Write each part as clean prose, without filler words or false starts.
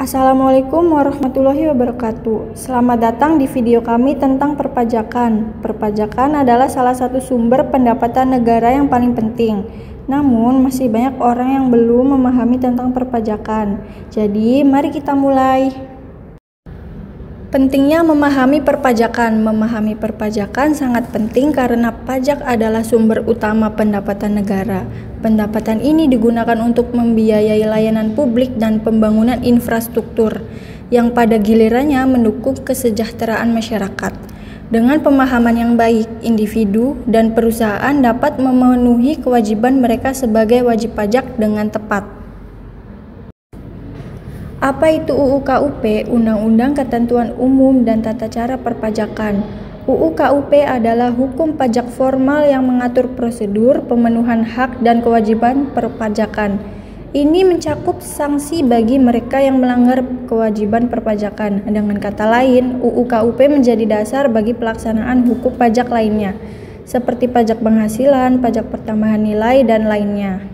Assalamualaikum warahmatullahi wabarakatuh. Selamat datang di video kami tentang perpajakan. Perpajakan adalah salah satu sumber pendapatan negara yang paling penting. Namun, masih banyak orang yang belum memahami tentang perpajakan. Jadi, mari kita mulai. Pentingnya memahami perpajakan. Memahami perpajakan sangat penting karena pajak adalah sumber utama pendapatan negara. Pendapatan ini digunakan untuk membiayai layanan publik dan pembangunan infrastruktur, yang pada gilirannya mendukung kesejahteraan masyarakat. Dengan pemahaman yang baik, individu dan perusahaan dapat memenuhi kewajiban mereka sebagai wajib pajak dengan tepat. Apa itu UU KUP? Undang-Undang Ketentuan Umum dan Tata Cara Perpajakan. UU KUP adalah hukum pajak formal yang mengatur prosedur, pemenuhan hak dan kewajiban perpajakan. Ini mencakup sanksi bagi mereka yang melanggar kewajiban perpajakan. Dengan kata lain, UU KUP menjadi dasar bagi pelaksanaan hukum pajak lainnya, seperti pajak penghasilan, pajak pertambahan nilai, dan lainnya.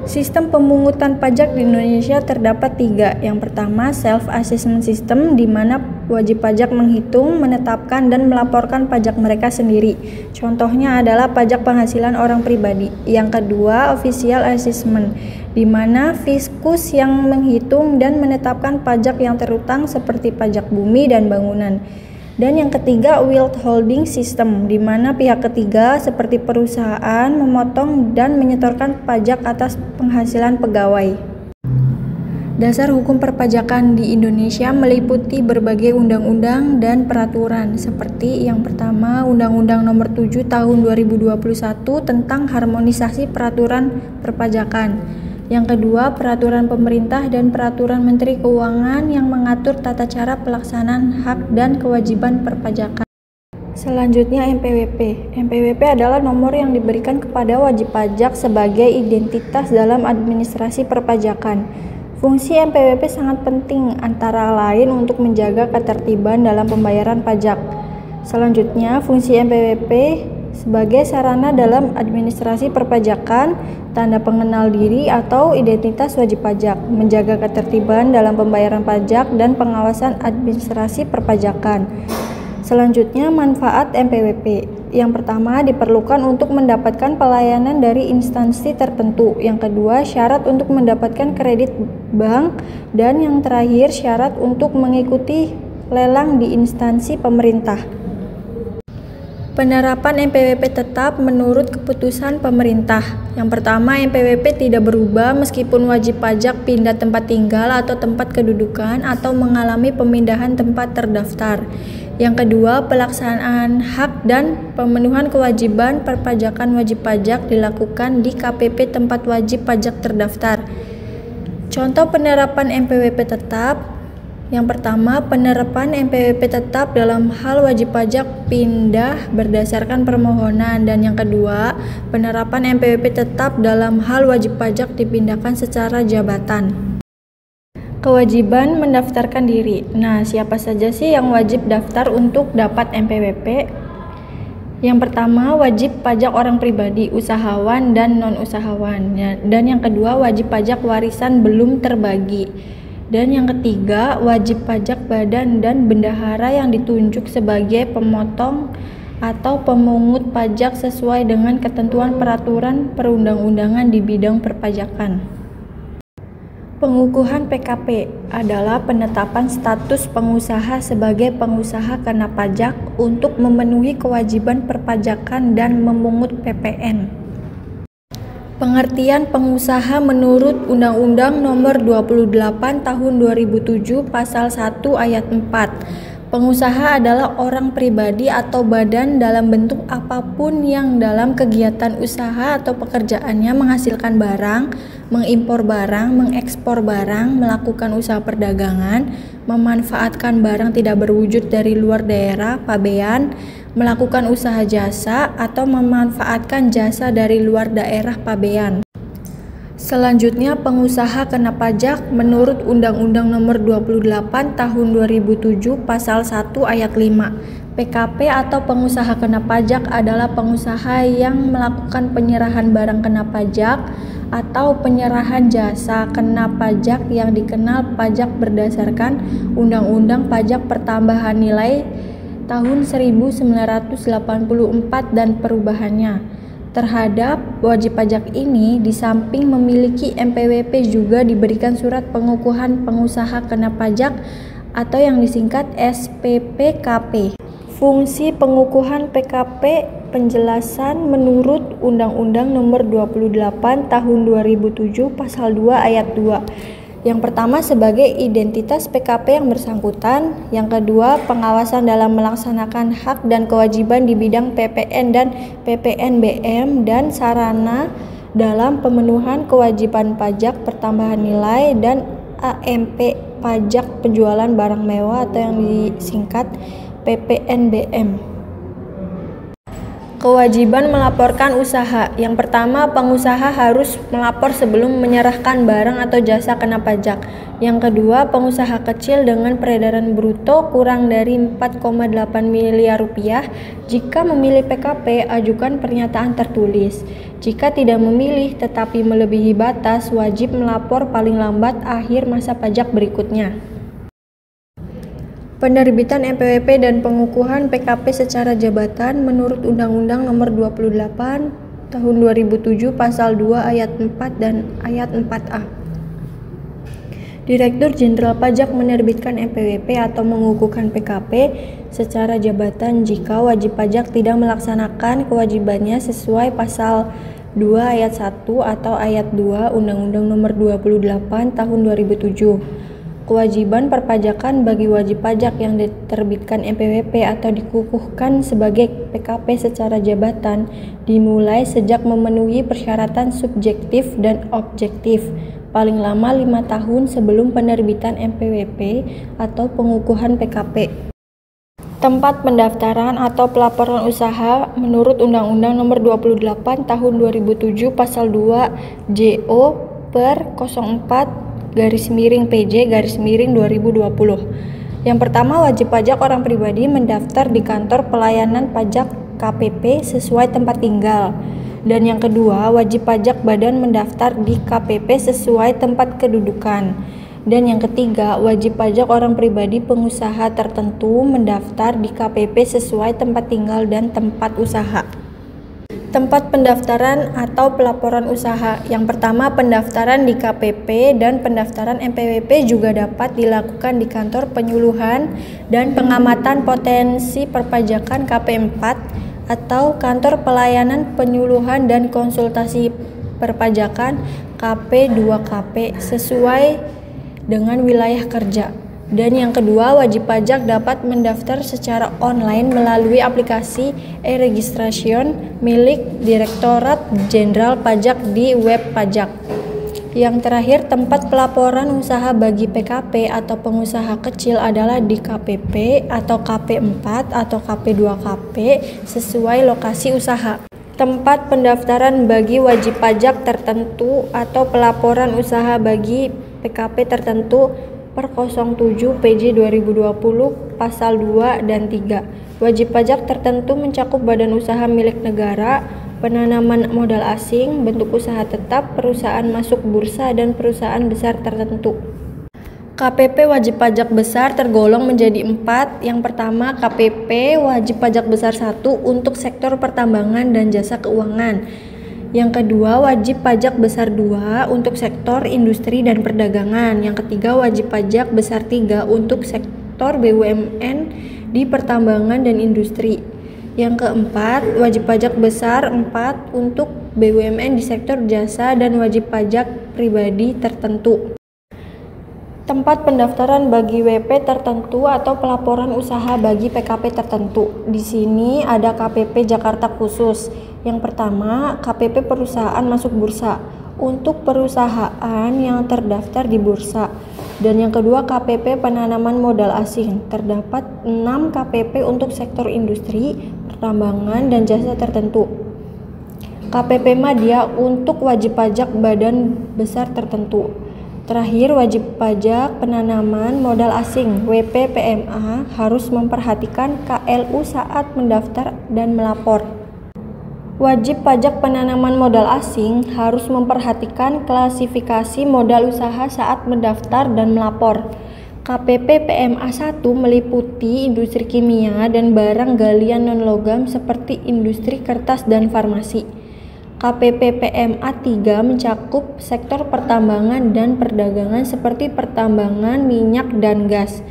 Sistem pemungutan pajak di Indonesia terdapat 3. Yang pertama, self-assessment system, di mana wajib pajak menghitung, menetapkan, dan melaporkan pajak mereka sendiri. Contohnya adalah pajak penghasilan orang pribadi. Yang kedua, official assessment, di mana fiskus yang menghitung dan menetapkan pajak yang terutang seperti pajak bumi dan bangunan. Dan yang ketiga, withholding system, di mana pihak ketiga seperti perusahaan memotong dan menyetorkan pajak atas penghasilan pegawai. Dasar hukum perpajakan di Indonesia meliputi berbagai undang-undang dan peraturan, seperti yang pertama, Undang-Undang Nomor 7 Tahun 2021 tentang harmonisasi peraturan perpajakan. Yang kedua, peraturan pemerintah dan peraturan Menteri Keuangan yang mengatur tata cara pelaksanaan hak dan kewajiban perpajakan. Selanjutnya, NPWP. NPWP adalah nomor yang diberikan kepada wajib pajak sebagai identitas dalam administrasi perpajakan. Fungsi NPWP sangat penting, antara lain untuk menjaga ketertiban dalam pembayaran pajak. Selanjutnya, fungsi NPWP sebagai sarana dalam administrasi perpajakan, tanda pengenal diri atau identitas wajib pajak, menjaga ketertiban dalam pembayaran pajak dan pengawasan administrasi perpajakan. Selanjutnya, manfaat NPWP. Yang pertama, diperlukan untuk mendapatkan pelayanan dari instansi tertentu. Yang kedua, syarat untuk mendapatkan kredit bank. Dan yang terakhir, syarat untuk mengikuti lelang di instansi pemerintah. Penerapan NPWP tetap menurut keputusan pemerintah. Yang pertama, NPWP tidak berubah meskipun wajib pajak pindah tempat tinggal atau tempat kedudukan atau mengalami pemindahan tempat terdaftar. Yang kedua, pelaksanaan hak dan pemenuhan kewajiban perpajakan wajib pajak dilakukan di KPP tempat wajib pajak terdaftar. Contoh penerapan NPWP tetap. Yang pertama, penerapan NPWP tetap dalam hal wajib pajak pindah berdasarkan permohonan, dan yang kedua, penerapan NPWP tetap dalam hal wajib pajak dipindahkan secara jabatan. Kewajiban mendaftarkan diri. Nah, siapa saja sih yang wajib daftar untuk dapat NPWP? Yang pertama, wajib pajak orang pribadi, usahawan dan non-usahawan. Dan yang kedua, wajib pajak warisan belum terbagi. Dan yang ketiga, wajib pajak badan dan bendahara yang ditunjuk sebagai pemotong atau pemungut pajak sesuai dengan ketentuan peraturan perundang-undangan di bidang perpajakan. Pengukuhan PKP adalah penetapan status pengusaha sebagai pengusaha kena pajak untuk memenuhi kewajiban perpajakan dan memungut PPN. Pengertian pengusaha menurut Undang-Undang Nomor 28 Tahun 2007 Pasal 1 Ayat 4. Pengusaha adalah orang pribadi atau badan dalam bentuk apapun yang dalam kegiatan usaha atau pekerjaannya menghasilkan barang, mengimpor barang, mengekspor barang, melakukan usaha perdagangan, memanfaatkan barang tidak berwujud dari luar daerah, pabean, melakukan usaha jasa, atau memanfaatkan jasa dari luar daerah pabean. Selanjutnya, pengusaha kena pajak menurut Undang-Undang Nomor 28 Tahun 2007 Pasal 1 Ayat 5. PKP atau pengusaha kena pajak adalah pengusaha yang melakukan penyerahan barang kena pajak atau penyerahan jasa kena pajak yang dikenal pajak berdasarkan Undang-Undang Pajak Pertambahan Nilai tahun 1984 dan perubahannya. Terhadap wajib pajak ini, di samping memiliki NPWP juga diberikan surat pengukuhan pengusaha kena pajak atau yang disingkat SPPKP. Fungsi pengukuhan PKP penjelasan menurut Undang-Undang Nomor 28 Tahun 2007 Pasal 2 Ayat 2. Yang pertama sebagai identitas PKP yang bersangkutan, yang kedua pengawasan dalam melaksanakan hak dan kewajiban di bidang PPN dan PPNBM dan sarana dalam pemenuhan kewajiban pajak pertambahan nilai dan AMP pajak penjualan barang mewah atau yang disingkat PPNBM. Kewajiban melaporkan usaha. Yang pertama, pengusaha harus melapor sebelum menyerahkan barang atau jasa kena pajak. Yang kedua, pengusaha kecil dengan peredaran bruto kurang dari 4,8 miliar rupiah. Jika memilih PKP, ajukan pernyataan tertulis. Jika tidak memilih tetapi melebihi batas, wajib melapor paling lambat akhir masa pajak berikutnya. Penerbitan NPWP dan pengukuhan PKP secara jabatan menurut Undang-Undang Nomor 28 Tahun 2007 Pasal 2 Ayat 4 dan Ayat 4A. Direktur Jenderal Pajak menerbitkan NPWP atau mengukuhkan PKP secara jabatan jika wajib pajak tidak melaksanakan kewajibannya sesuai Pasal 2 Ayat 1 atau Ayat 2 Undang-Undang Nomor 28 Tahun 2007. Kewajiban perpajakan bagi wajib pajak yang diterbitkan NPWP atau dikukuhkan sebagai PKP secara jabatan dimulai sejak memenuhi persyaratan subjektif dan objektif paling lama 5 tahun sebelum penerbitan NPWP atau pengukuhan PKP. Tempat pendaftaran atau pelaporan usaha menurut Undang-Undang Nomor 28 Tahun 2007 Pasal 2 JO per 04/PJ/2020. Yang pertama, wajib pajak orang pribadi mendaftar di kantor pelayanan pajak KPP sesuai tempat tinggal. Dan yang kedua, wajib pajak badan mendaftar di KPP sesuai tempat kedudukan. Dan yang ketiga, wajib pajak orang pribadi pengusaha tertentu mendaftar di KPP sesuai tempat tinggal dan tempat usaha. Tempat pendaftaran atau pelaporan usaha. Yang pertama, pendaftaran di KPP dan pendaftaran NPWP juga dapat dilakukan di kantor penyuluhan dan pengamatan potensi perpajakan KP4 atau kantor pelayanan penyuluhan dan konsultasi perpajakan KP2KP sesuai dengan wilayah kerja. Dan yang kedua, wajib pajak dapat mendaftar secara online melalui aplikasi e-registration milik Direktorat Jenderal Pajak di web pajak. Yang terakhir, tempat pelaporan usaha bagi PKP atau pengusaha kecil adalah di KPP atau KP4 atau KP2KP sesuai lokasi usaha. Tempat pendaftaran bagi wajib pajak tertentu atau pelaporan usaha bagi PKP tertentu per 07 PJ 2020 Pasal 2 dan 3. Wajib pajak tertentu mencakup badan usaha milik negara, penanaman modal asing, bentuk usaha tetap, perusahaan masuk bursa, dan perusahaan besar tertentu. KPP wajib pajak besar tergolong menjadi 4. Yang pertama, KPP wajib pajak besar 1 untuk sektor pertambangan dan jasa keuangan. Yang kedua, wajib pajak besar 2 untuk sektor industri dan perdagangan. Yang ketiga, wajib pajak besar 3 untuk sektor BUMN di pertambangan dan industri. Yang keempat, wajib pajak besar 4 untuk BUMN di sektor jasa dan wajib pajak pribadi tertentu. Tempat pendaftaran bagi WP tertentu atau pelaporan usaha bagi PKP tertentu. Di sini ada KPP Jakarta khusus. Yang pertama, KPP perusahaan masuk bursa untuk perusahaan yang terdaftar di bursa. Dan yang kedua, KPP penanaman modal asing. Terdapat 6 KPP untuk sektor industri, pertambangan, dan jasa tertentu. KPP Madya untuk wajib pajak badan besar tertentu. Terakhir, wajib pajak penanaman modal asing (WPPMA) harus memperhatikan KLU saat mendaftar dan melapor. Wajib pajak penanaman modal asing harus memperhatikan klasifikasi modal usaha saat mendaftar dan melapor. KPP PMA 1 meliputi industri kimia dan barang galian non-logam seperti industri kertas dan farmasi. KPP PMA 3 mencakup sektor pertambangan dan perdagangan seperti pertambangan minyak dan gas.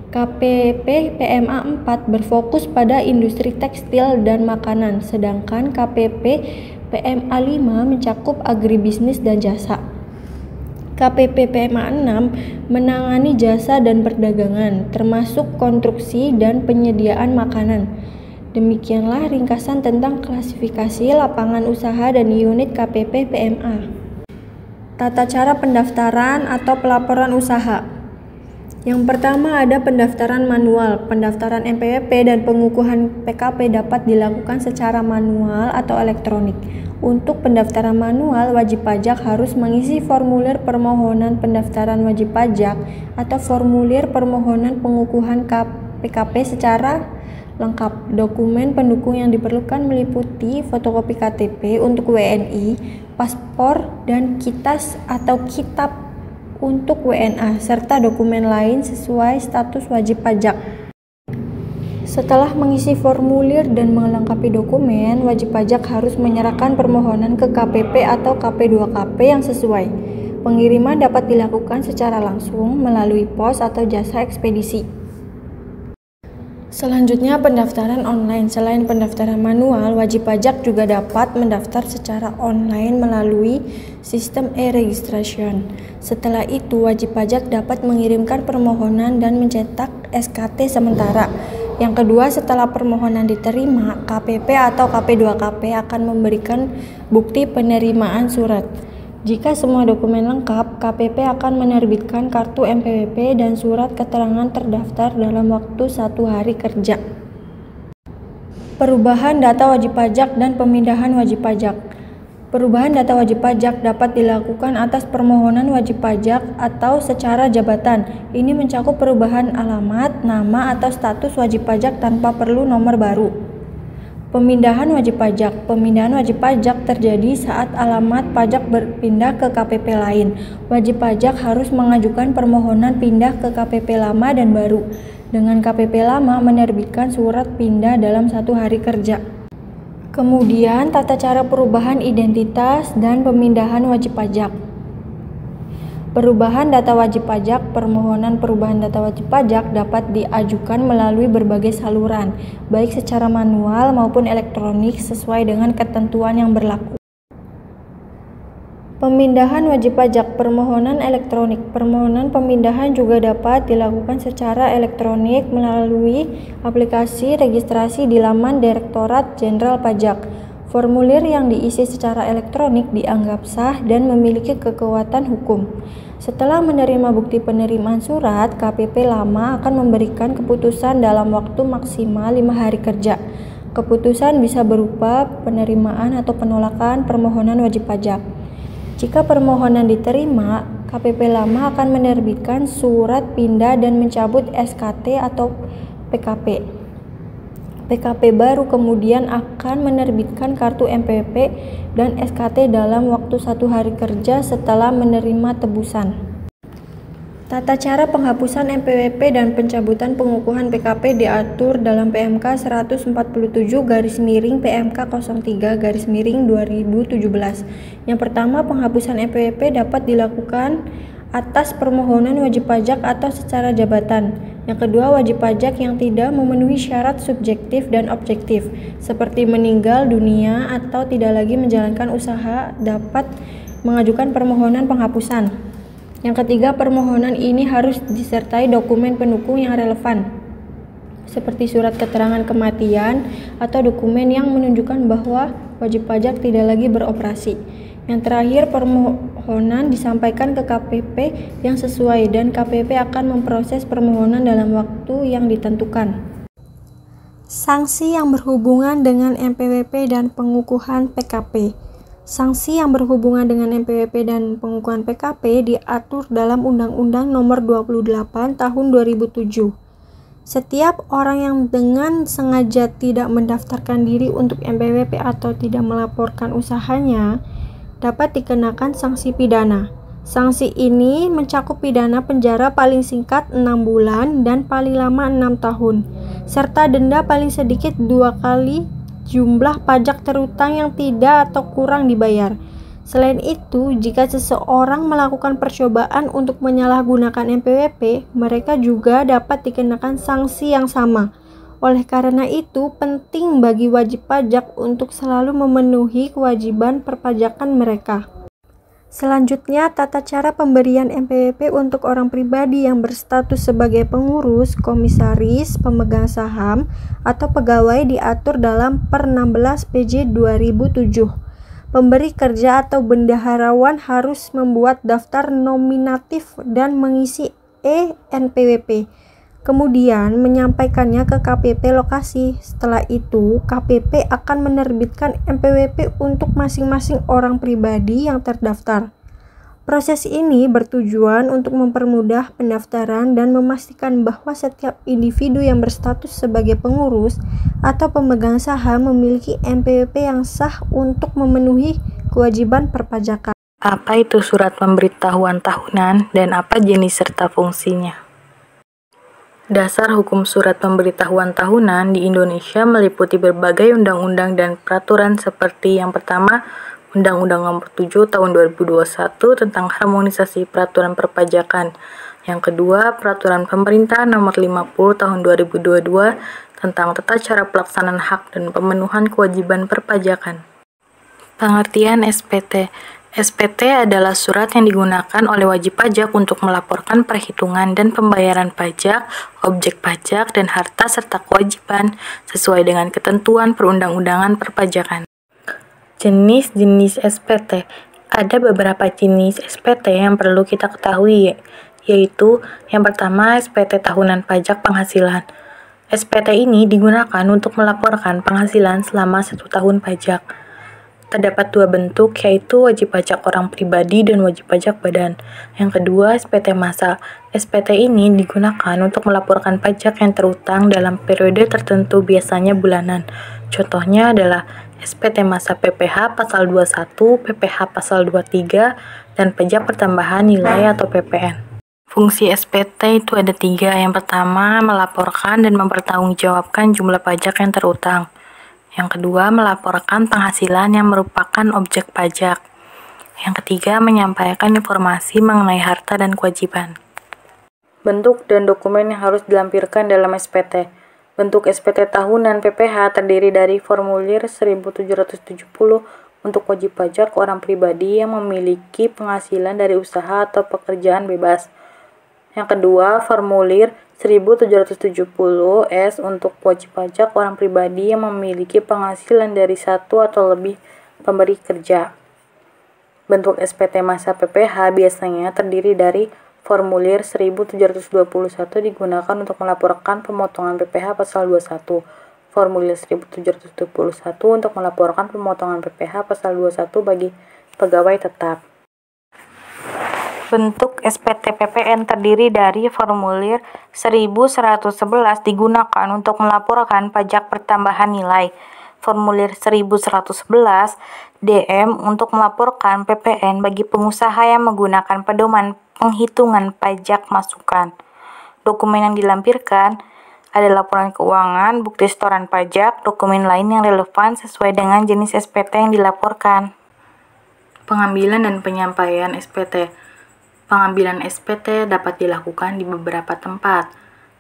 KPP PMA 4 berfokus pada industri tekstil dan makanan, sedangkan KPP PMA 5 mencakup agribisnis dan jasa. KPP PMA 6 menangani jasa dan perdagangan, termasuk konstruksi dan penyediaan makanan. Demikianlah ringkasan tentang klasifikasi lapangan usaha dan unit KPP PMA. Tata cara pendaftaran atau pelaporan usaha. Yang pertama ada pendaftaran manual. Pendaftaran NPWP dan pengukuhan PKP dapat dilakukan secara manual atau elektronik. Untuk pendaftaran manual, wajib pajak harus mengisi formulir permohonan pendaftaran wajib pajak atau formulir permohonan pengukuhan PKP secara lengkap. Dokumen pendukung yang diperlukan meliputi fotokopi KTP untuk WNI, paspor, dan kitas atau kitab untuk WNA, serta dokumen lain sesuai status wajib pajak. Setelah mengisi formulir dan melengkapi dokumen, wajib pajak harus menyerahkan permohonan ke KPP atau KP2KP yang sesuai. Pengiriman dapat dilakukan secara langsung melalui pos atau jasa ekspedisi. Selanjutnya, pendaftaran online. Selain pendaftaran manual, wajib pajak juga dapat mendaftar secara online melalui sistem e-registration. Setelah itu, wajib pajak dapat mengirimkan permohonan dan mencetak SKT sementara. Yang kedua, setelah permohonan diterima, KPP atau KP2KP akan memberikan bukti penerimaan surat. Jika semua dokumen lengkap, KPP akan menerbitkan kartu NPWP dan surat keterangan terdaftar dalam waktu 1 hari kerja. Perubahan data wajib pajak dan pemindahan wajib pajak. Perubahan data wajib pajak dapat dilakukan atas permohonan wajib pajak atau secara jabatan. Ini mencakup perubahan alamat, nama, atau status wajib pajak tanpa perlu nomor baru. Pemindahan wajib pajak. Pemindahan wajib pajak terjadi saat alamat pajak berpindah ke KPP lain. Wajib pajak harus mengajukan permohonan pindah ke KPP lama dan baru. Dengan KPP lama menerbitkan surat pindah dalam 1 hari kerja. Kemudian tata cara perubahan identitas dan pemindahan wajib pajak. Perubahan data wajib pajak. Permohonan perubahan data wajib pajak dapat diajukan melalui berbagai saluran, baik secara manual maupun elektronik sesuai dengan ketentuan yang berlaku. Pemindahan wajib pajak. Permohonan elektronik. Permohonan pemindahan juga dapat dilakukan secara elektronik melalui aplikasi registrasi di laman Direktorat Jenderal Pajak. Formulir yang diisi secara elektronik dianggap sah dan memiliki kekuatan hukum. Setelah menerima bukti penerimaan surat, KPP lama akan memberikan keputusan dalam waktu maksimal 5 hari kerja. Keputusan bisa berupa penerimaan atau penolakan permohonan wajib pajak. Jika permohonan diterima, KPP lama akan menerbitkan surat pindah dan mencabut SKT atau PKP. PKP baru kemudian akan menerbitkan kartu NPWP dan SKT dalam waktu 1 hari kerja setelah menerima tebusan. Tata cara penghapusan NPWP dan pencabutan pengukuhan PKP diatur dalam PMK 147/PMK 03/2017. Yang pertama, penghapusan NPWP dapat dilakukan atas permohonan wajib pajak atau secara jabatan. Yang kedua, wajib pajak yang tidak memenuhi syarat subjektif dan objektif, seperti meninggal dunia atau tidak lagi menjalankan usaha, dapat mengajukan permohonan penghapusan. Yang ketiga, permohonan ini harus disertai dokumen pendukung yang relevan, seperti surat keterangan kematian atau dokumen yang menunjukkan bahwa wajib pajak tidak lagi beroperasi. Yang terakhir, permohonan disampaikan ke KPP yang sesuai dan KPP akan memproses permohonan dalam waktu yang ditentukan. Sanksi yang berhubungan dengan NPWP dan pengukuhan PKP. Sanksi yang berhubungan dengan NPWP dan pengukuhan PKP diatur dalam Undang-Undang Nomor 28 Tahun 2007. Setiap orang yang dengan sengaja tidak mendaftarkan diri untuk NPWP atau tidak melaporkan usahanya dapat dikenakan sanksi pidana. Sanksi ini mencakup pidana penjara paling singkat 6 bulan dan paling lama 6 tahun, serta denda paling sedikit 2 kali jumlah pajak terutang yang tidak atau kurang dibayar. Selain itu, jika seseorang melakukan percobaan untuk menyalahgunakan NPWP, mereka juga dapat dikenakan sanksi yang sama. Oleh karena itu, penting bagi wajib pajak untuk selalu memenuhi kewajiban perpajakan mereka. Selanjutnya, tata cara pemberian NPWP untuk orang pribadi yang berstatus sebagai pengurus, komisaris, pemegang saham, atau pegawai diatur dalam Per 16 PJ 2007. Pemberi kerja atau bendaharawan harus membuat daftar nominatif dan mengisi e-NPWP. Kemudian menyampaikannya ke KPP lokasi. Setelah itu, KPP akan menerbitkan NPWP untuk masing-masing orang pribadi yang terdaftar. Proses ini bertujuan untuk mempermudah pendaftaran dan memastikan bahwa setiap individu yang berstatus sebagai pengurus atau pemegang saham memiliki NPWP yang sah untuk memenuhi kewajiban perpajakan. Apa itu surat pemberitahuan tahunan dan apa jenis serta fungsinya? Dasar hukum surat pemberitahuan tahunan di Indonesia meliputi berbagai undang-undang dan peraturan seperti yang pertama, Undang-Undang Nomor 7 Tahun 2021 tentang harmonisasi peraturan perpajakan. Yang kedua, Peraturan Pemerintah Nomor 50 Tahun 2022 tentang tata cara pelaksanaan hak dan pemenuhan kewajiban perpajakan. Pengertian SPT. SPT adalah surat yang digunakan oleh wajib pajak untuk melaporkan perhitungan dan pembayaran pajak, objek pajak, dan harta serta kewajiban sesuai dengan ketentuan perundang-undangan perpajakan. Jenis-jenis SPT. Ada beberapa jenis SPT yang perlu kita ketahui, yaitu yang pertama SPT tahunan pajak penghasilan. SPT ini digunakan untuk melaporkan penghasilan selama 1 tahun pajak. Terdapat 2 bentuk, yaitu wajib pajak orang pribadi dan wajib pajak badan. Yang kedua, SPT massa. SPT ini digunakan untuk melaporkan pajak yang terutang dalam periode tertentu, biasanya bulanan. Contohnya adalah SPT massa PPh pasal 21, PPh pasal 23, dan pajak pertambahan nilai atau PPN. Fungsi SPT itu ada 3. Yang pertama, melaporkan dan mempertanggungjawabkan jumlah pajak yang terutang. Yang kedua, melaporkan penghasilan yang merupakan objek pajak. Yang ketiga, menyampaikan informasi mengenai harta dan kewajiban. Bentuk dan dokumen yang harus dilampirkan dalam SPT. Bentuk SPT tahunan PPh terdiri dari formulir 1770 untuk wajib pajak orang pribadi yang memiliki penghasilan dari usaha atau pekerjaan bebas. Yang kedua, formulir 1770-S untuk wajib pajak orang pribadi yang memiliki penghasilan dari 1 atau lebih pemberi kerja. Bentuk SPT massa PPh biasanya terdiri dari formulir 1721 digunakan untuk melaporkan pemotongan PPh pasal 21, formulir 1721 untuk melaporkan pemotongan PPh pasal 21 bagi pegawai tetap. Bentuk SPT PPN terdiri dari formulir 1111 digunakan untuk melaporkan pajak pertambahan nilai, formulir 1111 DM untuk melaporkan PPN bagi pengusaha yang menggunakan pedoman penghitungan pajak masukan. Dokumen yang dilampirkan ada laporan keuangan, bukti setoran pajak, dokumen lain yang relevan sesuai dengan jenis SPT yang dilaporkan. Pengambilan dan penyampaian SPT. Pengambilan SPT dapat dilakukan di beberapa tempat,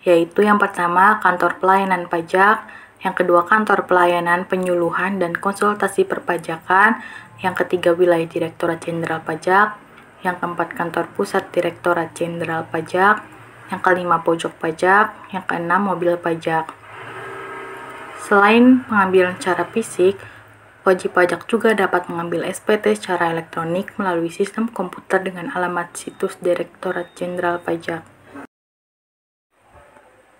yaitu yang pertama kantor pelayanan pajak, yang kedua kantor pelayanan penyuluhan dan konsultasi perpajakan, yang ketiga wilayah Direktorat Jenderal Pajak, yang keempat kantor pusat Direktorat Jenderal Pajak, yang kelima pojok pajak, yang keenam mobil pajak. Selain pengambilan secara fisik, wajib pajak juga dapat mengambil SPT secara elektronik melalui sistem komputer dengan alamat situs Direktorat Jenderal Pajak.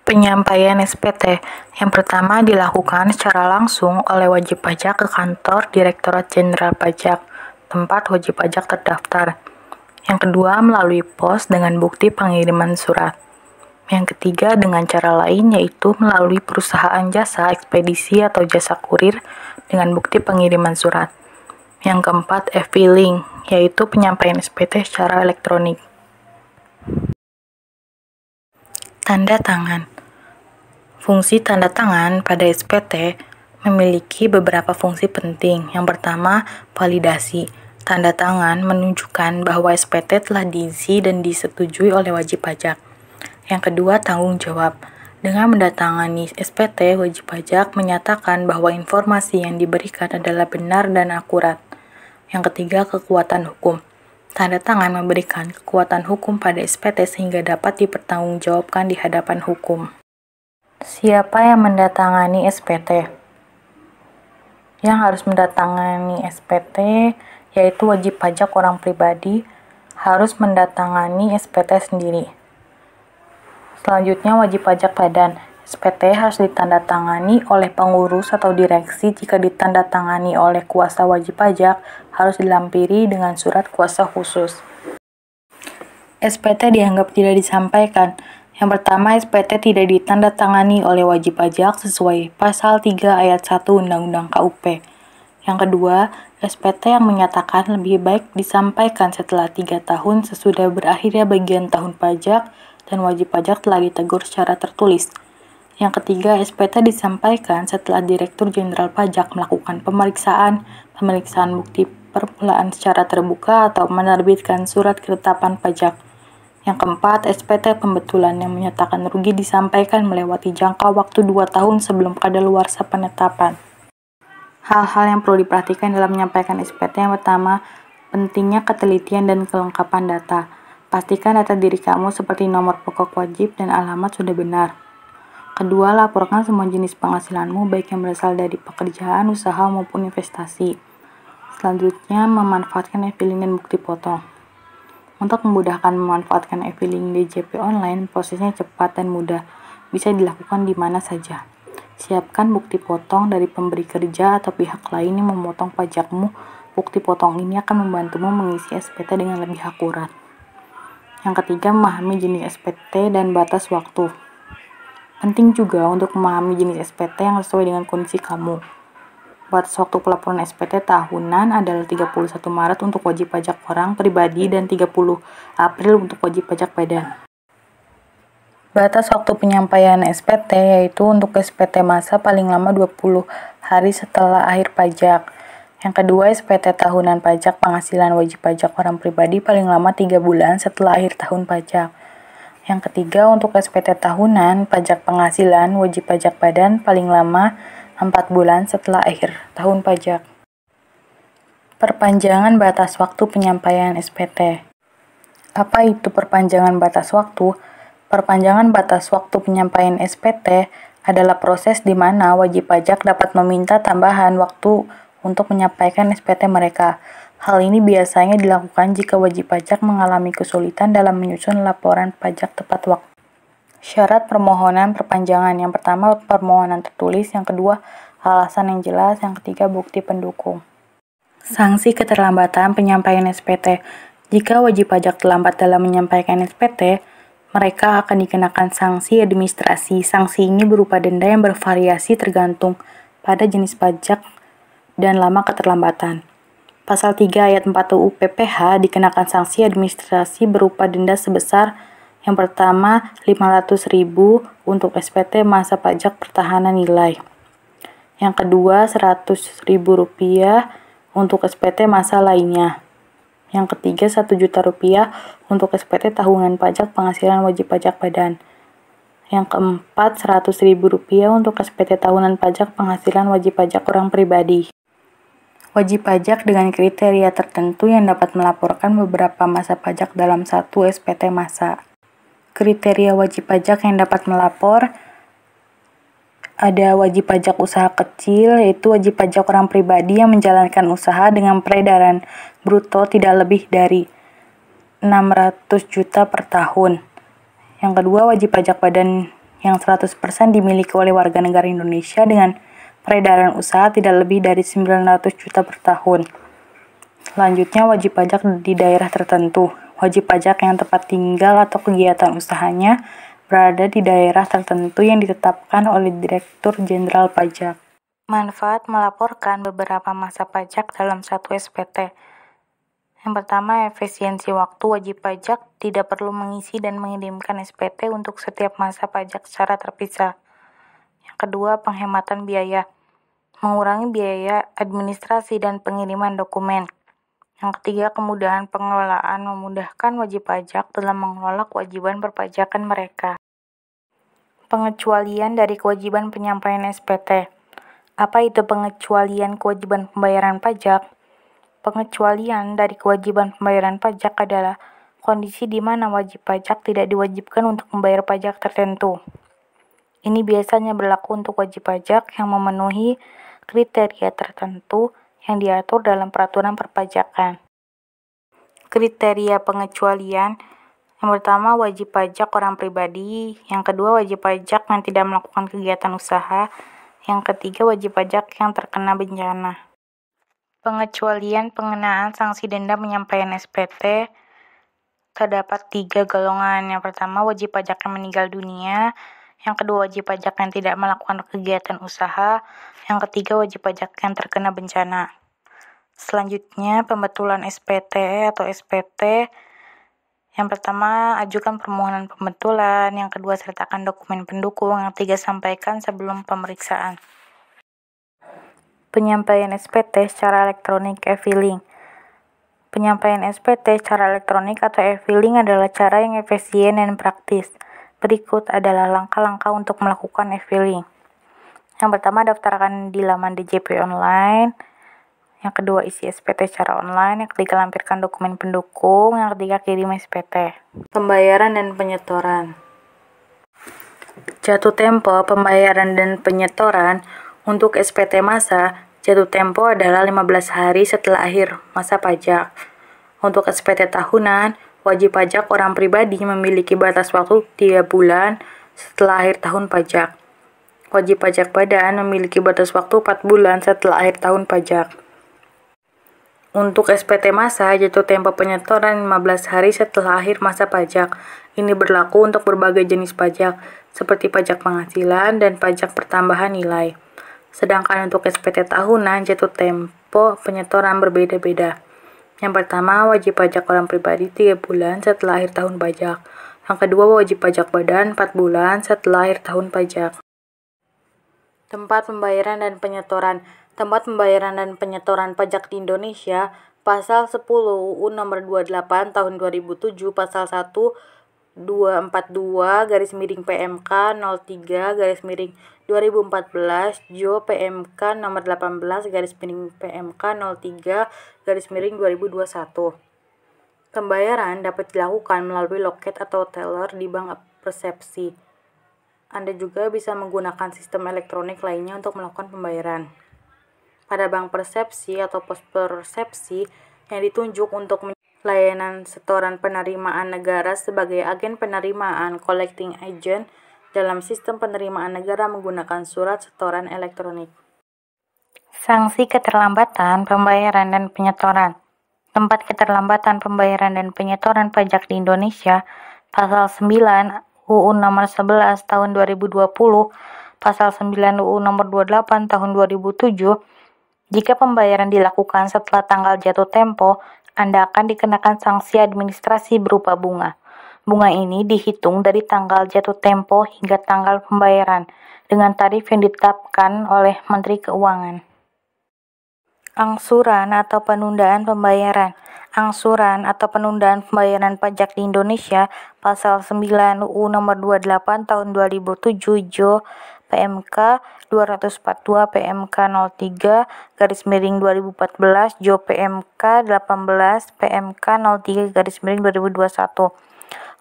Penyampaian SPT. Yang pertama dilakukan secara langsung oleh wajib pajak ke kantor Direktorat Jenderal Pajak, tempat wajib pajak terdaftar. Yang kedua melalui pos dengan bukti pengiriman surat. Yang ketiga dengan cara lain, yaitu melalui perusahaan jasa ekspedisi atau jasa kurir dengan bukti pengiriman surat. Yang keempat, e-filing, yaitu penyampaian SPT secara elektronik. Tanda tangan. Fungsi tanda tangan pada SPT memiliki beberapa fungsi penting. Yang pertama, validasi. Tanda tangan menunjukkan bahwa SPT telah diisi dan disetujui oleh wajib pajak. Yang kedua, tanggung jawab. Dengan mendatangani SPT, wajib pajak menyatakan bahwa informasi yang diberikan adalah benar dan akurat. Yang ketiga, kekuatan hukum. Tanda tangan memberikan kekuatan hukum pada SPT sehingga dapat dipertanggungjawabkan di hadapan hukum. Siapa yang mendatangani SPT? Yang harus mendatangani SPT yaitu wajib pajak orang pribadi harus mendatangani SPT sendiri. Selanjutnya, wajib pajak badan. SPT harus ditandatangani oleh pengurus atau direksi. Jika ditandatangani oleh kuasa wajib pajak, harus dilampiri dengan surat kuasa khusus. SPT dianggap tidak disampaikan. Yang pertama, SPT tidak ditandatangani oleh wajib pajak sesuai Pasal 3 Ayat 1 Undang-Undang KUP. Yang kedua, SPT yang menyatakan lebih baik disampaikan setelah 3 tahun sesudah berakhirnya bagian tahun pajak dan wajib pajak telah ditegur secara tertulis. Yang ketiga, SPT disampaikan setelah Direktur Jenderal Pajak melakukan pemeriksaan bukti permulaan secara terbuka atau menerbitkan surat ketetapan pajak. Yang keempat, SPT pembetulan yang menyatakan rugi disampaikan melewati jangka waktu 2 tahun sebelum kadaluarsa penetapan. Hal-hal yang perlu diperhatikan dalam menyampaikan SPT. Yang pertama, pentingnya ketelitian dan kelengkapan data. Pastikan data diri kamu seperti nomor pokok wajib dan alamat sudah benar. Kedua, laporkan semua jenis penghasilanmu baik yang berasal dari pekerjaan, usaha maupun investasi. Selanjutnya, memanfaatkan e-filing dan bukti potong. Untuk memudahkan memanfaatkan e-filing DJP online, prosesnya cepat dan mudah, bisa dilakukan di mana saja. Siapkan bukti potong dari pemberi kerja atau pihak lain yang memotong pajakmu. Bukti potong ini akan membantumu mengisi SPT dengan lebih akurat. Yang ketiga, memahami jenis SPT dan batas waktu. Penting juga untuk memahami jenis SPT yang sesuai dengan kondisi kamu. Batas waktu pelaporan SPT tahunan adalah 31 Maret untuk wajib pajak orang pribadi dan 30 April untuk wajib pajak badan. Batas waktu penyampaian SPT yaitu untuk SPT masa paling lama 20 hari setelah akhir pajak. Yang kedua, SPT tahunan pajak penghasilan wajib pajak orang pribadi paling lama 3 bulan setelah akhir tahun pajak. Yang ketiga, untuk SPT tahunan pajak penghasilan wajib pajak badan paling lama 4 bulan setelah akhir tahun pajak. Perpanjangan batas waktu penyampaian SPT. Apa itu perpanjangan batas waktu? Perpanjangan batas waktu penyampaian SPT adalah proses di mana wajib pajak dapat meminta tambahan waktu untuk menyampaikan SPT mereka. Hal ini biasanya dilakukan jika wajib pajak mengalami kesulitan dalam menyusun laporan pajak tepat waktu. Syarat permohonan perpanjangan. Yang pertama, permohonan tertulis. Yang kedua, alasan yang jelas. Yang ketiga, bukti pendukung. Sanksi keterlambatan penyampaian SPT. Jika wajib pajak terlambat dalam menyampaikan SPT, mereka akan dikenakan sanksi administrasi. Sanksi ini berupa denda yang bervariasi tergantung pada jenis pajak dan lama keterlambatan. Pasal 3 Ayat 4 UU PPH dikenakan sanksi administrasi berupa denda sebesar yang pertama 500.000 untuk SPT masa pajak pertahanan nilai. Yang kedua 100.000 rupiah untuk SPT masa lainnya. Yang ketiga 1 juta rupiah untuk SPT tahunan pajak penghasilan wajib pajak badan. Yang keempat 100.000 rupiah untuk SPT tahunan pajak penghasilan wajib pajak orang pribadi. Wajib pajak dengan kriteria tertentu yang dapat melaporkan beberapa masa pajak dalam satu SPT masa. Kriteria wajib pajak yang dapat melapor ada wajib pajak usaha kecil, yaitu wajib pajak orang pribadi yang menjalankan usaha dengan peredaran bruto tidak lebih dari 600 juta per tahun. Yang kedua, wajib pajak badan yang 100% dimiliki oleh warga negara Indonesia dengan peredaran usaha tidak lebih dari 900 juta per tahun. Selanjutnya, wajib pajak di daerah tertentu. Wajib pajak yang tempat tinggal atau kegiatan usahanya berada di daerah tertentu yang ditetapkan oleh Direktur Jenderal Pajak. Manfaat melaporkan beberapa masa pajak dalam satu SPT. Yang pertama, efisiensi waktu. Wajib pajak tidak perlu mengisi dan mengirimkan SPT untuk setiap masa pajak secara terpisah. Yang kedua, penghematan biaya. Mengurangi biaya administrasi dan pengiriman dokumen. Yang ketiga, kemudahan pengelolaan. Memudahkan wajib pajak dalam mengelola kewajiban perpajakan mereka. Pengecualian dari kewajiban penyampaian SPT. Apa itu pengecualian kewajiban pembayaran pajak? Pengecualian dari kewajiban pembayaran pajak adalah kondisi di mana wajib pajak tidak diwajibkan untuk membayar pajak tertentu. Ini biasanya berlaku untuk wajib pajak yang memenuhi kriteria tertentu yang diatur dalam peraturan perpajakan. Kriteria pengecualian: yang pertama, wajib pajak orang pribadi. Yang kedua, wajib pajak yang tidak melakukan kegiatan usaha. Yang ketiga, wajib pajak yang terkena bencana. Pengecualian pengenaan sanksi denda penyampaian SPT terdapat 3 golongan. Yang pertama, wajib pajak yang meninggal dunia. Yang kedua, wajib pajak yang tidak melakukan kegiatan usaha. Yang ketiga, wajib pajak yang terkena bencana. Selanjutnya, pembetulan SPT atau SPT. Yang pertama, ajukan permohonan pembetulan. Yang kedua, sertakan dokumen pendukung. Yang ketiga, sampaikan sebelum pemeriksaan. Penyampaian SPT secara elektronik e-filing. Penyampaian SPT secara elektronik atau e-filing adalah cara yang efisien dan praktis. Berikut adalah langkah-langkah untuk melakukan e-filing. Yang pertama, daftarkan di laman DJP online. Yang kedua, isi SPT secara online. Yang ketiga, lampirkan dokumen pendukung. Yang ketiga, kirim SPT. Pembayaran dan penyetoran. Jatuh tempo pembayaran dan penyetoran. Untuk SPT masa, jatuh tempo adalah 15 hari setelah akhir masa pajak. Untuk SPT tahunan, wajib pajak orang pribadi memiliki batas waktu 3 bulan setelah akhir tahun pajak. Wajib pajak badan memiliki batas waktu 4 bulan setelah akhir tahun pajak. Untuk SPT masa, jatuh tempo penyetoran 15 hari setelah akhir masa pajak. Ini berlaku untuk berbagai jenis pajak, seperti pajak penghasilan dan pajak pertambahan nilai. Sedangkan untuk SPT tahunan, jatuh tempo penyetoran berbeda-beda. Yang pertama, wajib pajak orang pribadi 3 bulan setelah akhir tahun pajak. Yang kedua, wajib pajak badan 4 bulan setelah akhir tahun pajak. Tempat pembayaran dan penyetoran. Tempat pembayaran dan penyetoran pajak di Indonesia, Pasal 10 UU Nomor 28 Tahun 2007, Pasal 1242/PMK 03/2014 Jo PMK Nomor 18/PMK 03/2021. Pembayaran dapat dilakukan melalui loket atau teller di bank persepsi. Anda juga bisa menggunakan sistem elektronik lainnya untuk melakukan pembayaran. Pada bank persepsi atau pos persepsi yang ditunjuk untuk layanan setoran penerimaan negara sebagai agen penerimaan collecting agent dalam sistem penerimaan negara menggunakan surat setoran elektronik. Sanksi keterlambatan pembayaran dan penyetoran. Tempat keterlambatan pembayaran dan penyetoran pajak di Indonesia, Pasal 9 UU Nomor 11 Tahun 2020, Pasal 9 UU Nomor 28 Tahun 2007. Jika pembayaran dilakukan setelah tanggal jatuh tempo, Anda akan dikenakan sanksi administrasi berupa bunga. Bunga ini dihitung dari tanggal jatuh tempo hingga tanggal pembayaran dengan tarif yang ditetapkan oleh Menteri Keuangan. Angsuran atau penundaan pembayaran. Angsuran atau penundaan pembayaran pajak di Indonesia, Pasal 9 UU Nomor 28 Tahun 2007 Jo PMK 242 PMK 03/2014 Jo PMK 18 PMK 03/2021.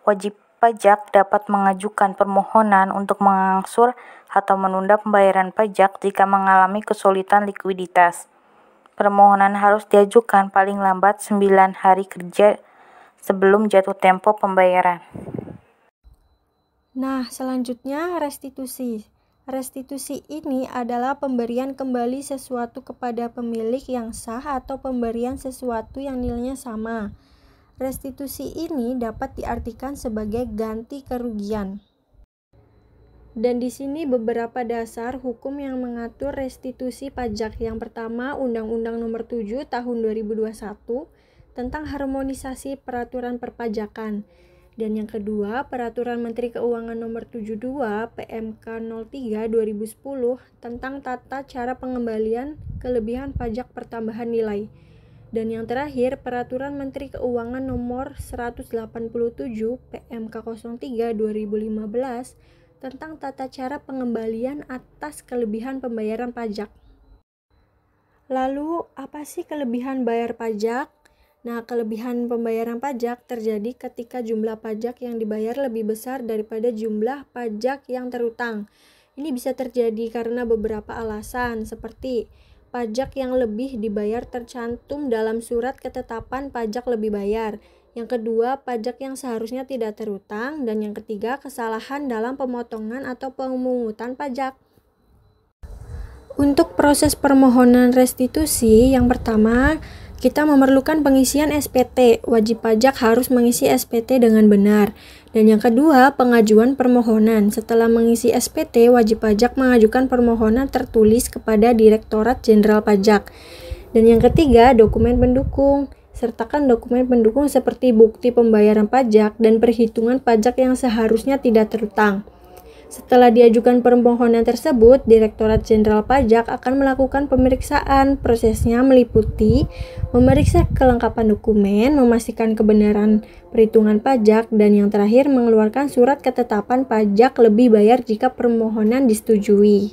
Wajib pajak dapat mengajukan permohonan untuk mengangsur atau menunda pembayaran pajak jika mengalami kesulitan likuiditas. Permohonan harus diajukan paling lambat 9 hari kerja sebelum jatuh tempo pembayaran. Nah, selanjutnya restitusi. Restitusi ini adalah pemberian kembali sesuatu kepada pemilik yang sah atau pemberian sesuatu yang nilainya sama. Restitusi ini dapat diartikan sebagai ganti kerugian. Dan di sini beberapa dasar hukum yang mengatur restitusi pajak. Yang pertama, Undang-Undang Nomor 7 Tahun 2021 tentang harmonisasi peraturan perpajakan. Dan yang kedua, Peraturan Menteri Keuangan Nomor 72 PMK 03 2010 tentang tata cara pengembalian kelebihan pajak pertambahan nilai. Dan yang terakhir, Peraturan Menteri Keuangan Nomor 187 PMK 03 2015 tentang tata cara pengembalian atas kelebihan pembayaran pajak. Lalu, apa sih kelebihan bayar pajak? Nah, kelebihan pembayaran pajak terjadi ketika jumlah pajak yang dibayar lebih besar daripada jumlah pajak yang terutang. Ini bisa terjadi karena beberapa alasan, seperti pajak yang lebih dibayar tercantum dalam surat ketetapan pajak lebih bayar. Yang kedua, pajak yang seharusnya tidak terutang. Dan yang ketiga, kesalahan dalam pemotongan atau pemungutan pajak. Untuk proses permohonan restitusi, yang pertama, kita memerlukan pengisian SPT. Wajib pajak harus mengisi SPT dengan benar. Dan yang kedua, pengajuan permohonan. Setelah mengisi SPT, wajib pajak mengajukan permohonan tertulis kepada Direktorat Jenderal Pajak. Dan yang ketiga, dokumen pendukung. Sertakan dokumen pendukung seperti bukti pembayaran pajak dan perhitungan pajak yang seharusnya tidak terutang. Setelah diajukan permohonan tersebut, Direktorat Jenderal Pajak akan melakukan pemeriksaan. Prosesnya meliputi memeriksa kelengkapan dokumen, memastikan kebenaran perhitungan pajak, dan yang terakhir mengeluarkan surat ketetapan pajak lebih bayar jika permohonan disetujui.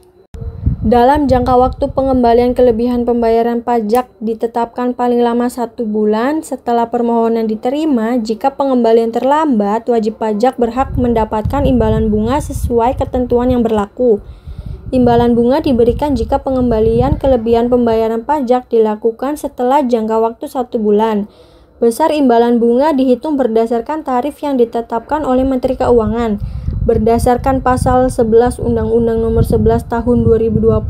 Dalam jangka waktu pengembalian kelebihan pembayaran pajak ditetapkan paling lama 1 bulan setelah permohonan diterima. Jika pengembalian terlambat, wajib pajak berhak mendapatkan imbalan bunga sesuai ketentuan yang berlaku. Imbalan bunga diberikan jika pengembalian kelebihan pembayaran pajak dilakukan setelah jangka waktu 1 bulan. Besar imbalan bunga dihitung berdasarkan tarif yang ditetapkan oleh Menteri Keuangan. Berdasarkan Pasal 11 Undang-Undang Nomor 11 Tahun 2020,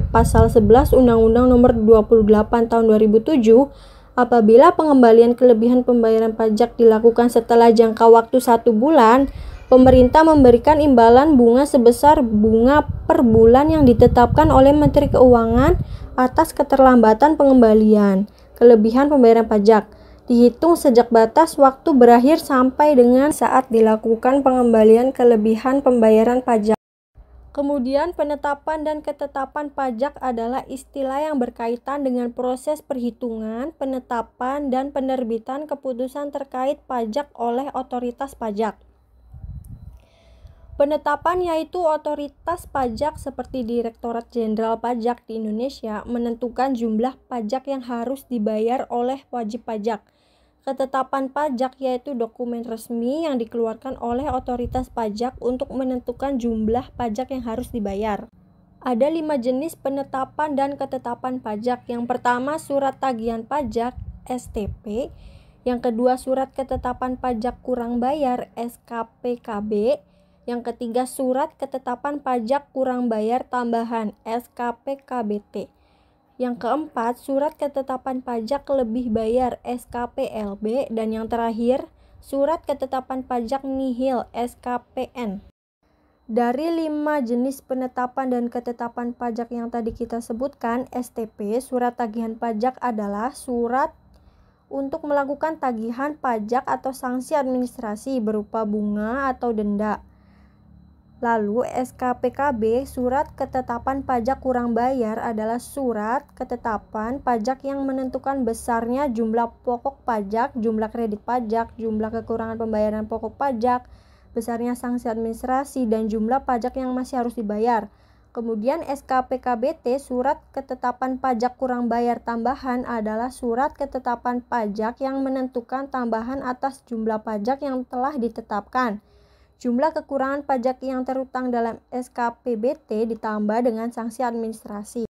Pasal 11 Undang-Undang Nomor 28 Tahun 2007, apabila pengembalian kelebihan pembayaran pajak dilakukan setelah jangka waktu 1 bulan, pemerintah memberikan imbalan bunga sebesar bunga per bulan yang ditetapkan oleh Menteri Keuangan atas keterlambatan pengembalian kelebihan pembayaran pajak. Dihitung sejak batas waktu berakhir sampai dengan saat dilakukan pengembalian kelebihan pembayaran pajak. Kemudian, penetapan dan ketetapan pajak adalah istilah yang berkaitan dengan proses perhitungan, penetapan, dan penerbitan keputusan terkait pajak oleh otoritas pajak. Penetapan yaitu otoritas pajak seperti Direktorat Jenderal Pajak di Indonesia menentukan jumlah pajak yang harus dibayar oleh wajib pajak. Ketetapan pajak yaitu dokumen resmi yang dikeluarkan oleh otoritas pajak untuk menentukan jumlah pajak yang harus dibayar. Ada 5 jenis penetapan dan ketetapan pajak. Yang pertama, surat tagihan pajak (STP). Yang kedua, surat ketetapan pajak kurang bayar (SKPKB). Yang ketiga, surat ketetapan pajak kurang bayar tambahan (SKPKBT). Yang keempat, surat ketetapan pajak lebih bayar (SKPLB). Dan yang terakhir, surat ketetapan pajak nihil (SKPN). Dari 5 jenis penetapan dan ketetapan pajak yang tadi kita sebutkan, STP, surat tagihan pajak, adalah surat untuk melakukan tagihan pajak atau sanksi administrasi berupa bunga atau denda. Lalu SKPKB, surat ketetapan pajak kurang bayar, adalah surat ketetapan pajak yang menentukan besarnya jumlah pokok pajak, jumlah kredit pajak, jumlah kekurangan pembayaran pokok pajak, besarnya sanksi administrasi, dan jumlah pajak yang masih harus dibayar. Kemudian SKPKBT, surat ketetapan pajak kurang bayar tambahan, adalah surat ketetapan pajak yang menentukan tambahan atas jumlah pajak yang telah ditetapkan. Jumlah kekurangan pajak yang terutang dalam SKPBT ditambah dengan sanksi administrasi.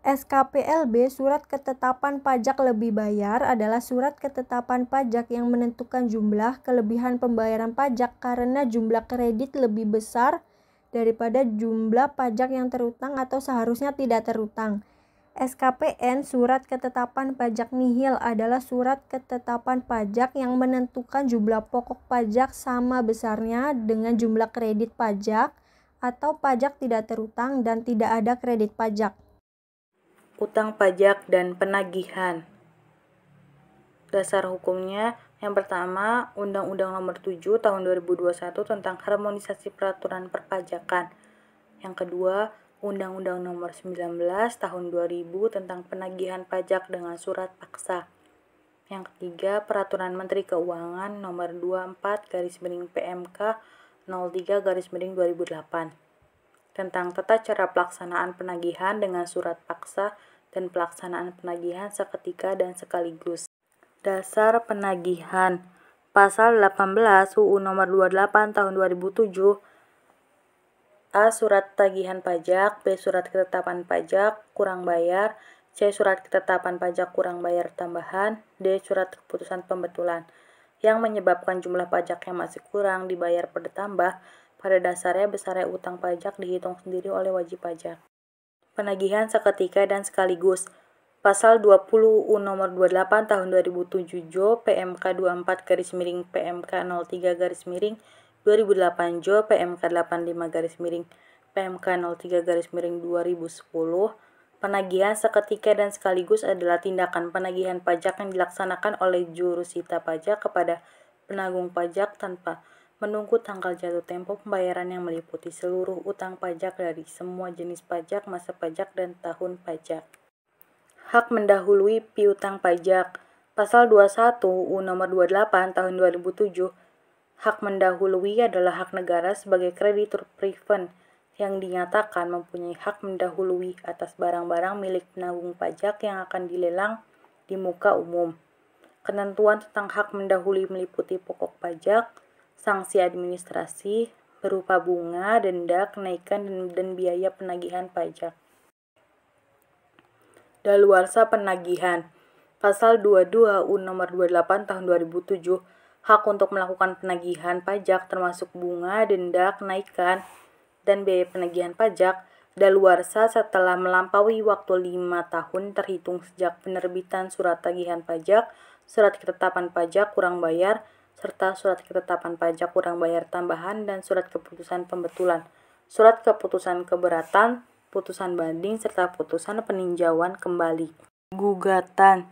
SKPLB, surat ketetapan pajak lebih bayar, adalah surat ketetapan pajak yang menentukan jumlah kelebihan pembayaran pajak karena jumlah kredit lebih besar daripada jumlah pajak yang terutang atau seharusnya tidak terutang. SKPN, surat ketetapan pajak nihil, adalah surat ketetapan pajak yang menentukan jumlah pokok pajak sama besarnya dengan jumlah kredit pajak atau pajak tidak terutang dan tidak ada kredit pajak. Utang pajak dan penagihan. Dasar hukumnya, yang pertama, Undang-Undang Nomor 7 Tahun 2021 tentang Harmonisasi Peraturan Perpajakan. Yang kedua, Undang-Undang Nomor 19 Tahun 2000 tentang Penagihan Pajak dengan Surat Paksa. Yang ketiga, Peraturan Menteri Keuangan Nomor 24/PMK 03/2008 tentang tata cara pelaksanaan penagihan dengan surat paksa dan pelaksanaan penagihan seketika dan sekaligus. Dasar penagihan. Pasal 18 UU Nomor 28 Tahun 2007. A. Surat tagihan pajak. B. Surat ketetapan pajak kurang bayar. C. Surat ketetapan pajak kurang bayar tambahan. D. Surat keputusan pembetulan yang menyebabkan jumlah pajak yang masih kurang dibayar bertambah. Pada dasarnya besarnya utang pajak dihitung sendiri oleh wajib pajak. Penagihan seketika dan sekaligus. Pasal 20 UU Nomor 28 Tahun 2007 JO PMK 24/PMK 03/2008 JO PMK 85/PMK 03/2010. Penagihan seketika dan sekaligus adalah tindakan penagihan pajak yang dilaksanakan oleh jurusita pajak kepada penanggung pajak tanpa menunggu tanggal jatuh tempo pembayaran yang meliputi seluruh utang pajak dari semua jenis pajak, masa pajak, dan tahun pajak. Hak mendahului piutang pajak. Pasal 21 UU Nomor 28 Tahun 2007. Hak mendahului adalah hak negara sebagai kreditur priven yang dinyatakan mempunyai hak mendahului atas barang-barang milik penanggung pajak yang akan dilelang di muka umum. Ketentuan tentang hak mendahului meliputi pokok pajak, sanksi administrasi berupa bunga, denda, kenaikan, dan biaya penagihan pajak. Daluarsa penagihan. Pasal 22 UU Nomor 28 Tahun 2007. Hak untuk melakukan penagihan pajak termasuk bunga, denda, kenaikan, dan biaya penagihan pajak daluarsa setelah melampaui waktu 5 tahun terhitung sejak penerbitan surat tagihan pajak, surat ketetapan pajak kurang bayar, serta surat ketetapan pajak kurang bayar tambahan dan surat keputusan pembetulan, surat keputusan keberatan, putusan banding, serta putusan peninjauan kembali. Gugatan.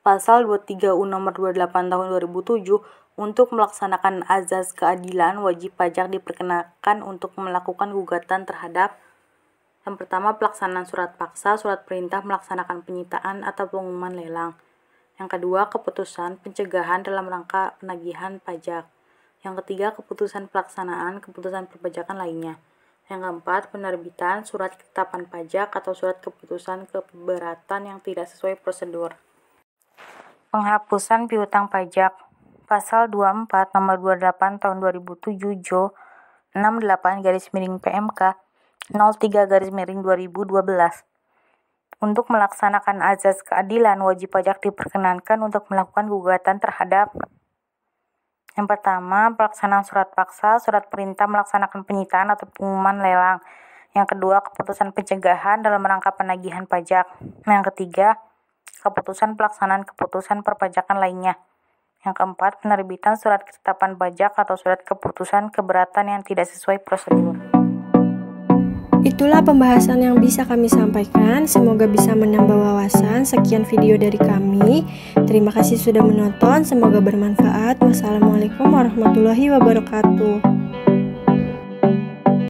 Pasal 23 UU Nomor 28 Tahun 2007. Untuk melaksanakan azas keadilan, wajib pajak diperkenakan untuk melakukan gugatan terhadap yang pertama, pelaksanaan surat paksa, surat perintah melaksanakan penyitaan atau pengumuman lelang. Yang kedua, keputusan pencegahan dalam rangka penagihan pajak. Yang ketiga, keputusan pelaksanaan keputusan perpajakan lainnya. Yang keempat, penerbitan surat ketetapan pajak atau surat keputusan keberatan yang tidak sesuai prosedur. Penghapusan piutang pajak. Pasal 24 Nomor 28 Tahun 2007 JO 68/PMK 03/2012. Untuk melaksanakan azas keadilan, wajib pajak diperkenankan untuk melakukan gugatan terhadap yang pertama, pelaksanaan surat paksa, surat perintah melaksanakan penyitaan atau pengumuman lelang. Yang kedua, keputusan pencegahan dalam rangka penagihan pajak. Yang ketiga, keputusan pelaksanaan keputusan perpajakan lainnya. Yang keempat, penerbitan surat ketetapan pajak atau surat keputusan keberatan yang tidak sesuai prosedur. Itulah pembahasan yang bisa kami sampaikan. Semoga bisa menambah wawasan. Sekian video dari kami. Terima kasih sudah menonton. Semoga bermanfaat. Wassalamualaikum warahmatullahi wabarakatuh.